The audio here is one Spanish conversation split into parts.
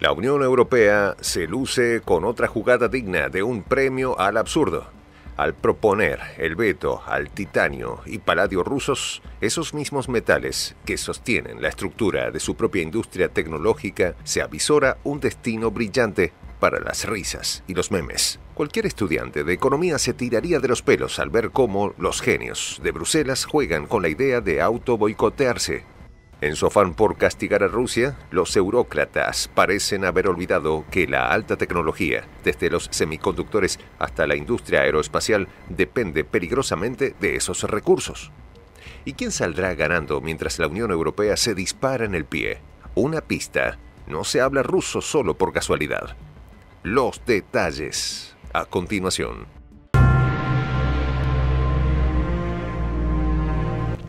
La Unión Europea se luce con otra jugada digna de un premio al absurdo. Al proponer el veto al titanio y paladio rusos, esos mismos metales que sostienen la estructura de su propia industria tecnológica, se avisora un destino brillante para las risas y los memes. Cualquier estudiante de economía se tiraría de los pelos al ver cómo los genios de Bruselas juegan con la idea de auto-boicotearse. En su afán por castigar a Rusia, los eurócratas parecen haber olvidado que la alta tecnología, desde los semiconductores hasta la industria aeroespacial, depende peligrosamente de esos recursos. ¿Y quién saldrá ganando mientras la Unión Europea se dispara en el pie? Una pista. No se habla ruso solo por casualidad. Los detalles, a continuación.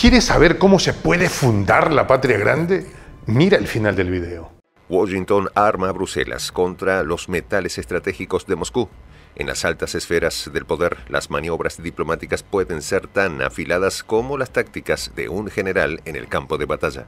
¿Quieres saber cómo se puede fundar la patria grande? Mira el final del video. Washington arma a Bruselas contra los metales estratégicos de Moscú. En las altas esferas del poder, las maniobras diplomáticas pueden ser tan afiladas como las tácticas de un general en el campo de batalla.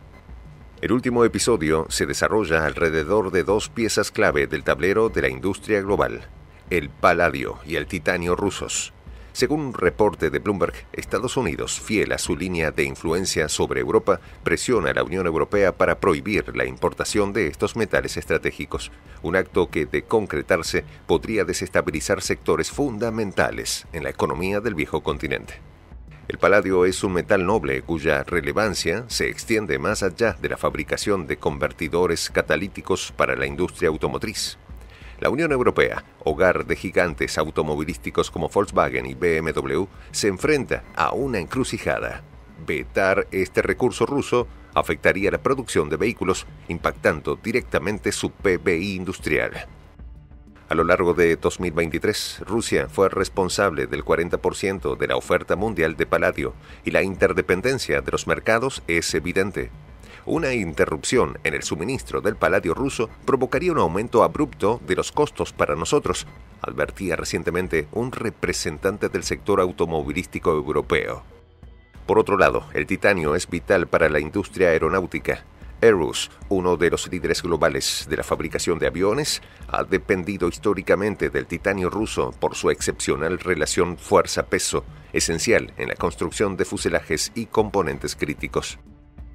El último episodio se desarrolla alrededor de dos piezas clave del tablero de la industria global: el paladio y el titanio rusos. Según un reporte de Bloomberg, Estados Unidos, fiel a su línea de influencia sobre Europa, presiona a la Unión Europea para prohibir la importación de estos metales estratégicos, un acto que, de concretarse, podría desestabilizar sectores fundamentales en la economía del viejo continente. El paladio es un metal noble cuya relevancia se extiende más allá de la fabricación de convertidores catalíticos para la industria automotriz. La Unión Europea, hogar de gigantes automovilísticos como Volkswagen y BMW, se enfrenta a una encrucijada. Vetar este recurso ruso afectaría la producción de vehículos, impactando directamente su PBI industrial. A lo largo de 2023, Rusia fue responsable del 40% de la oferta mundial de paladio, y la interdependencia de los mercados es evidente. Una interrupción en el suministro del paladio ruso provocaría un aumento abrupto de los costos para nosotros, advertía recientemente un representante del sector automovilístico europeo. Por otro lado, el titanio es vital para la industria aeronáutica. Airbus, uno de los líderes globales de la fabricación de aviones, ha dependido históricamente del titanio ruso por su excepcional relación fuerza-peso, esencial en la construcción de fuselajes y componentes críticos.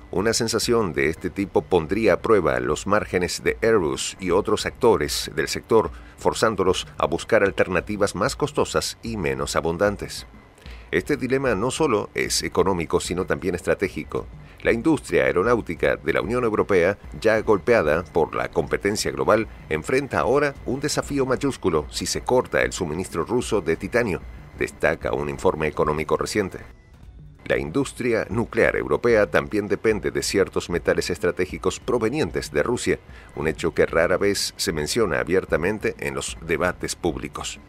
Una sensación de este tipo pondría a prueba los márgenes de Airbus y otros actores del sector, forzándolos a buscar alternativas más costosas y menos abundantes. Este dilema no solo es económico, sino también estratégico. La industria aeronáutica de la Unión Europea, ya golpeada por la competencia global, enfrenta ahora un desafío mayúsculo si se corta el suministro ruso de titanio, destaca un informe económico reciente. La industria nuclear europea también depende de ciertos metales estratégicos provenientes de Rusia, un hecho que rara vez se menciona abiertamente en los debates públicos.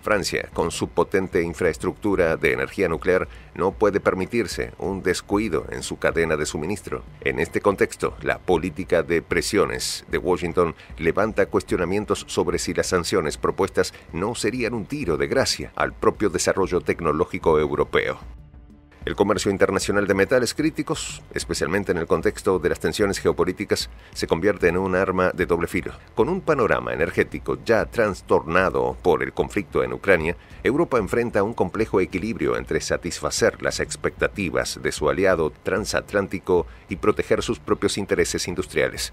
Francia, con su potente infraestructura de energía nuclear, no puede permitirse un descuido en su cadena de suministro. En este contexto, la política de presiones de Washington levanta cuestionamientos sobre si las sanciones propuestas no serían un tiro de gracia al propio desarrollo tecnológico europeo. El comercio internacional de metales críticos, especialmente en el contexto de las tensiones geopolíticas, se convierte en un arma de doble filo. Con un panorama energético ya trastornado por el conflicto en Ucrania, Europa enfrenta un complejo equilibrio entre satisfacer las expectativas de su aliado transatlántico y proteger sus propios intereses industriales.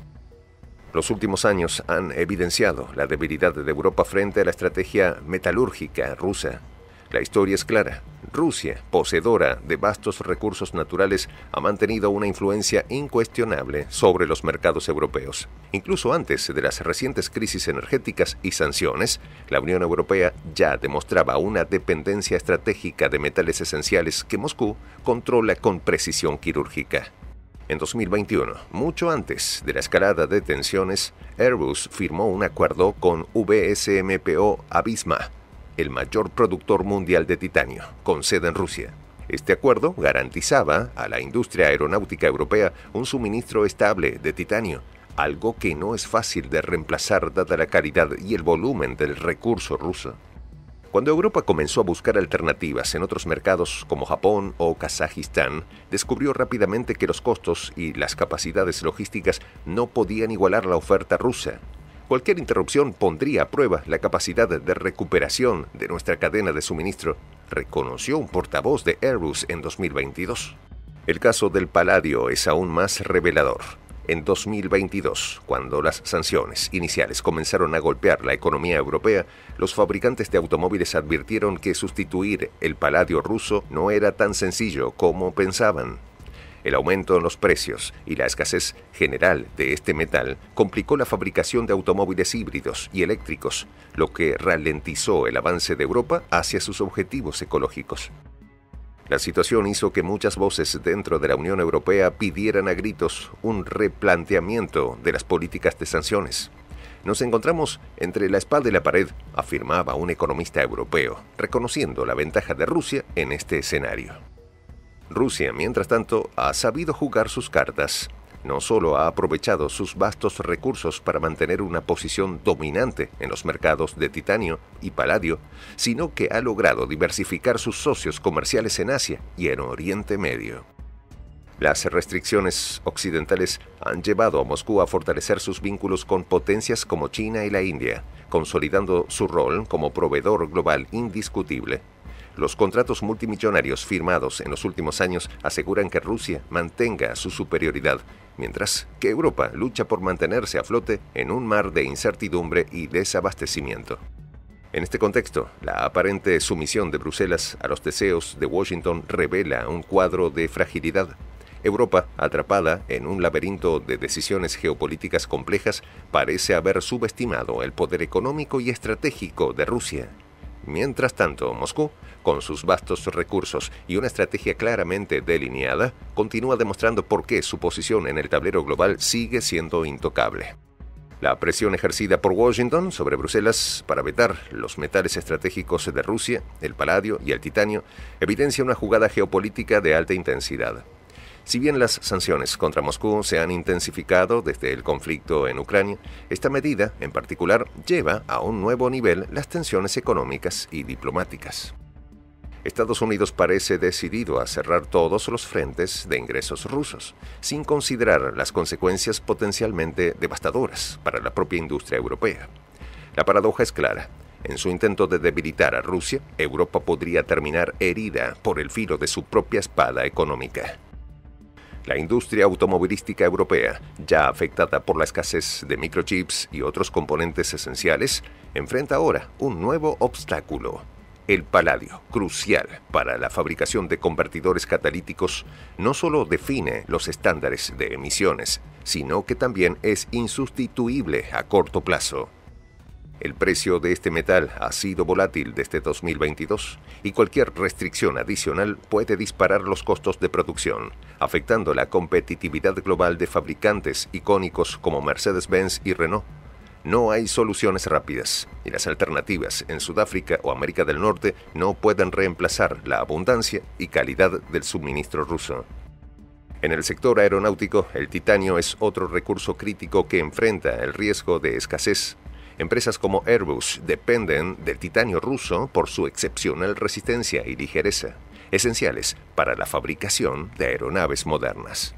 Los últimos años han evidenciado la debilidad de Europa frente a la estrategia metalúrgica rusa. La historia es clara. Rusia, poseedora de vastos recursos naturales, ha mantenido una influencia incuestionable sobre los mercados europeos. Incluso antes de las recientes crisis energéticas y sanciones, la Unión Europea ya demostraba una dependencia estratégica de metales esenciales que Moscú controla con precisión quirúrgica. En 2021, mucho antes de la escalada de tensiones, Airbus firmó un acuerdo con VSMPO Avisma, el mayor productor mundial de titanio, con sede en Rusia. Este acuerdo garantizaba a la industria aeronáutica europea un suministro estable de titanio, algo que no es fácil de reemplazar dada la calidad y el volumen del recurso ruso. Cuando Europa comenzó a buscar alternativas en otros mercados como Japón o Kazajistán, descubrió rápidamente que los costos y las capacidades logísticas no podían igualar la oferta rusa. Cualquier interrupción pondría a prueba la capacidad de recuperación de nuestra cadena de suministro, reconoció un portavoz de Airbus en 2022. El caso del paladio es aún más revelador. En 2022, cuando las sanciones iniciales comenzaron a golpear la economía europea, los fabricantes de automóviles advirtieron que sustituir el paladio ruso no era tan sencillo como pensaban. El aumento en los precios y la escasez general de este metal complicó la fabricación de automóviles híbridos y eléctricos, lo que ralentizó el avance de Europa hacia sus objetivos ecológicos. La situación hizo que muchas voces dentro de la Unión Europea pidieran a gritos un replanteamiento de las políticas de sanciones. Nos encontramos entre la espada y la pared, afirmaba un economista europeo, reconociendo la ventaja de Rusia en este escenario. Rusia, mientras tanto, ha sabido jugar sus cartas. No solo ha aprovechado sus vastos recursos para mantener una posición dominante en los mercados de titanio y paladio, sino que ha logrado diversificar sus socios comerciales en Asia y en Oriente Medio. Las restricciones occidentales han llevado a Moscú a fortalecer sus vínculos con potencias como China y la India, consolidando su rol como proveedor global indiscutible. Los contratos multimillonarios firmados en los últimos años aseguran que Rusia mantenga su superioridad, mientras que Europa lucha por mantenerse a flote en un mar de incertidumbre y desabastecimiento. En este contexto, la aparente sumisión de Bruselas a los deseos de Washington revela un cuadro de fragilidad. Europa, atrapada en un laberinto de decisiones geopolíticas complejas, parece haber subestimado el poder económico y estratégico de Rusia. Mientras tanto, Moscú, con sus vastos recursos y una estrategia claramente delineada, continúa demostrando por qué su posición en el tablero global sigue siendo intocable. La presión ejercida por Washington sobre Bruselas para vetar los metales estratégicos de Rusia, el paladio y el titanio, evidencia una jugada geopolítica de alta intensidad. Si bien las sanciones contra Moscú se han intensificado desde el conflicto en Ucrania, esta medida, en particular, lleva a un nuevo nivel las tensiones económicas y diplomáticas. Estados Unidos parece decidido a cerrar todos los frentes de ingresos rusos, sin considerar las consecuencias potencialmente devastadoras para la propia industria europea. La paradoja es clara. En su intento de debilitar a Rusia, Europa podría terminar herida por el filo de su propia espada económica. La industria automovilística europea, ya afectada por la escasez de microchips y otros componentes esenciales, enfrenta ahora un nuevo obstáculo. El paladio, crucial para la fabricación de convertidores catalíticos, no solo define los estándares de emisiones, sino que también es insustituible a corto plazo. El precio de este metal ha sido volátil desde 2022 y cualquier restricción adicional puede disparar los costos de producción, afectando la competitividad global de fabricantes icónicos como Mercedes-Benz y Renault. No hay soluciones rápidas y las alternativas en Sudáfrica o América del Norte no pueden reemplazar la abundancia y calidad del suministro ruso. En el sector aeronáutico, el titanio es otro recurso crítico que enfrenta el riesgo de escasez. Empresas como Airbus dependen del titanio ruso por su excepcional resistencia y ligereza, esenciales para la fabricación de aeronaves modernas.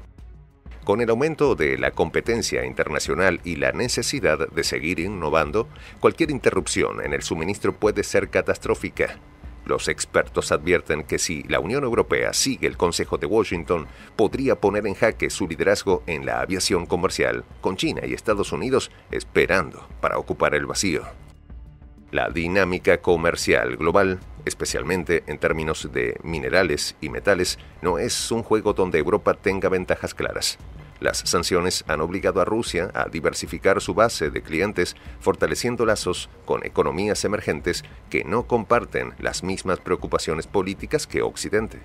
Con el aumento de la competencia internacional y la necesidad de seguir innovando, cualquier interrupción en el suministro puede ser catastrófica. Los expertos advierten que si la Unión Europea sigue el consejo de Washington, podría poner en jaque su liderazgo en la aviación comercial, con China y Estados Unidos esperando para ocupar el vacío. La dinámica comercial global, especialmente en términos de minerales y metales, no es un juego donde Europa tenga ventajas claras. Las sanciones han obligado a Rusia a diversificar su base de clientes, fortaleciendo lazos con economías emergentes que no comparten las mismas preocupaciones políticas que Occidente.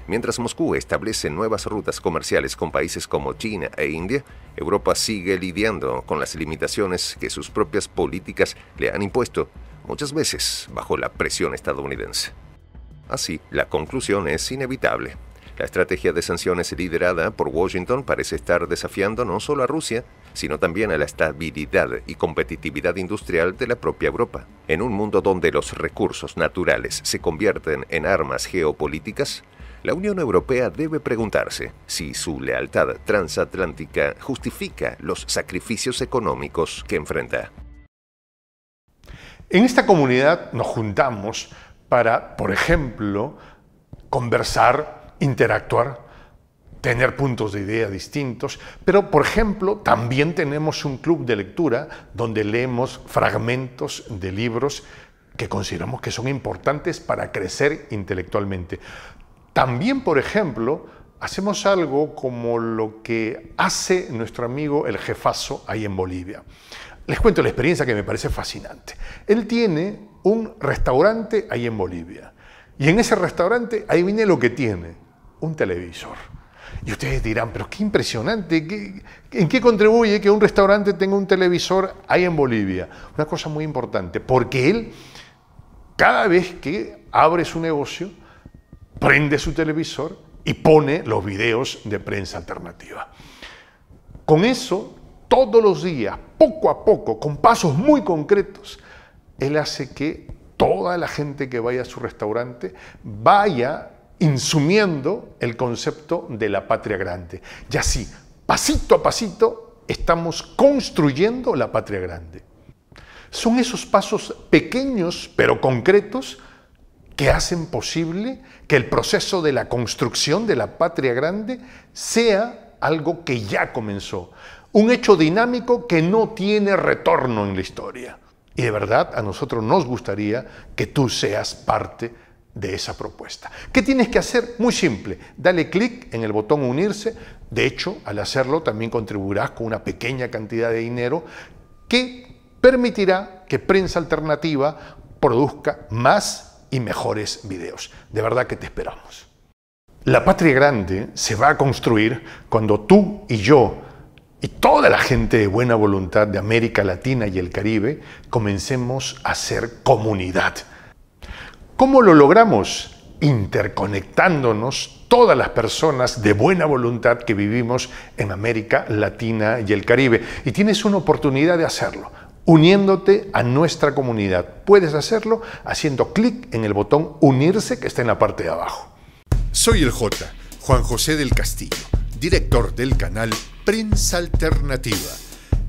Mientras Moscú establece nuevas rutas comerciales con países como China e India, Europa sigue lidiando con las limitaciones que sus propias políticas le han impuesto, muchas veces bajo la presión estadounidense. Así, la conclusión es inevitable. La estrategia de sanciones liderada por Washington parece estar desafiando no solo a Rusia, sino también a la estabilidad y competitividad industrial de la propia Europa. En un mundo donde los recursos naturales se convierten en armas geopolíticas, la Unión Europea debe preguntarse si su lealtad transatlántica justifica los sacrificios económicos que enfrenta. En esta comunidad nos juntamos para, por ejemplo, conversar, interactuar, tener puntos de idea distintos, pero, por ejemplo, también tenemos un club de lectura donde leemos fragmentos de libros que consideramos que son importantes para crecer intelectualmente. También, por ejemplo, hacemos algo como lo que hace nuestro amigo el jefazo ahí en Bolivia. Les cuento la experiencia que me parece fascinante. Él tiene un restaurante ahí en Bolivia y en ese restaurante, ahí viene lo que tiene, un televisor. Y ustedes dirán, pero qué impresionante, ¿en qué contribuye que un restaurante tenga un televisor ahí en Bolivia? Una cosa muy importante, porque él, cada vez que abre su negocio, prende su televisor y pone los videos de Prensa Alternativa. Con eso, todos los días, poco a poco, con pasos muy concretos, él hace que toda la gente que vaya a su restaurante vaya insumiendo el concepto de la patria grande. Y así, pasito a pasito, estamos construyendo la patria grande. Son esos pasos pequeños pero concretos que hacen posible que el proceso de la construcción de la patria grande sea algo que ya comenzó. Un hecho dinámico que no tiene retorno en la historia. Y de verdad a nosotros nos gustaría que tú seas parte de esa propuesta. ¿Qué tienes que hacer? Muy simple. Dale clic en el botón unirse. De hecho, al hacerlo también contribuirás con una pequeña cantidad de dinero que permitirá que Prensa Alternativa produzca más y mejores videos. De verdad que te esperamos. La patria grande se va a construir cuando tú y yo y toda la gente de buena voluntad de América Latina y el Caribe comencemos a ser comunidad. ¿Cómo lo logramos? Interconectándonos todas las personas de buena voluntad que vivimos en América Latina y el Caribe. Y tienes una oportunidad de hacerlo, uniéndote a nuestra comunidad. Puedes hacerlo haciendo clic en el botón unirse que está en la parte de abajo. Soy el J, Juan José del Castillo, director del canal Prensa Alternativa.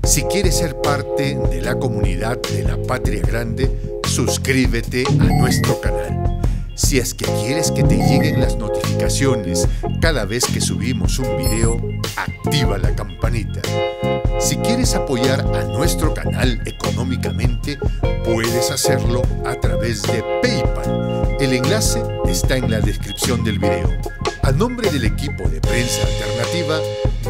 Si quieres ser parte de la comunidad de la Patria Grande, suscríbete a nuestro canal. Si es que quieres que te lleguen las notificaciones cada vez que subimos un video, activa la campanita. Si quieres apoyar a nuestro canal económicamente, puedes hacerlo a través de PayPal. El enlace está en la descripción del video. A nombre del equipo de Prensa Alternativa,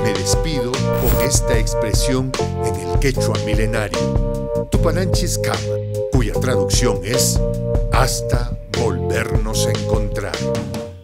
me despido con esta expresión en el quechua milenario, Tupananchis Kama, cuya traducción es hasta volvernos a encontrar.